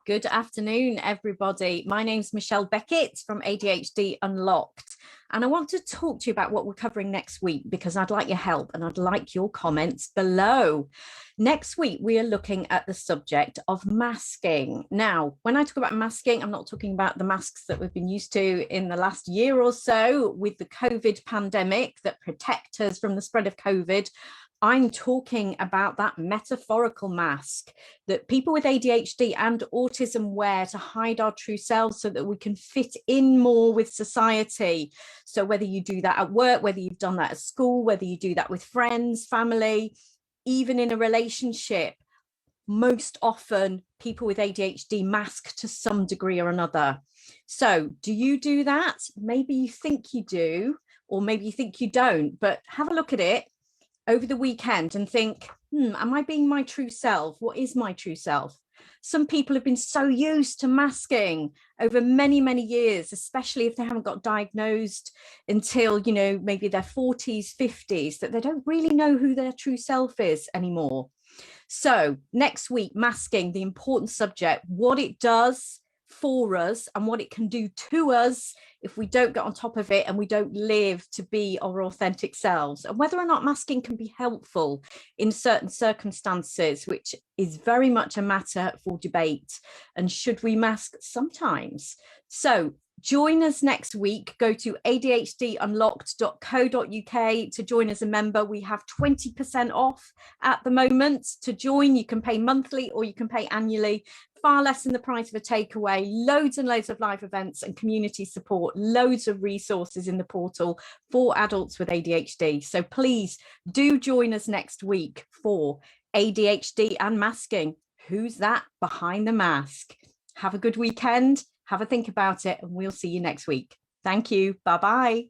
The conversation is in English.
Good afternoon, everybody. My name's Michelle Beckett from ADHD Unlocked, and I want to talk to you about what we're covering next week because I'd like your help and I'd like your comments below. Next week, we are looking at the subject of masking. Now, when I talk about masking, I'm not talking about the masks that we've been used to in the last year or so with the COVID pandemic that protect us from the spread of COVID. I'm talking about that metaphorical mask that people with ADHD and autism wear to hide our true selves so that we can fit in more with society. So whether you do that at work, whether you've done that at school, whether you do that with friends, family, even in a relationship, most often people with ADHD mask to some degree or another. So do you do that? Maybe you think you do, or maybe you think you don't, but have a look at it over the weekend and think, am I being my true self? What is my true self? Some people have been so used to masking over many, many years, especially if they haven't got diagnosed until, maybe their 40s, 50s, that they don't really know who their true self is anymore. So next week, masking, the important subject, what it does for us and what it can do to us if we don't get on top of it and we don't live to be our authentic selves, and whether or not masking can be helpful in certain circumstances, which is very much a matter for debate. And should we mask sometimes? So join us next week. Go to adhdunlocked.co.uk to join as a member. We have 20% off at the moment. To join, you can pay monthly or you can pay annually. Far less than the price of a takeaway, loads and loads of live events and community support, loads of resources in the portal for adults with ADHD. So please do join us next week for ADHD and masking. Who's that behind the mask? Have a good weekend. Have a think about it, and we'll see you next week. Thank you. Bye-bye.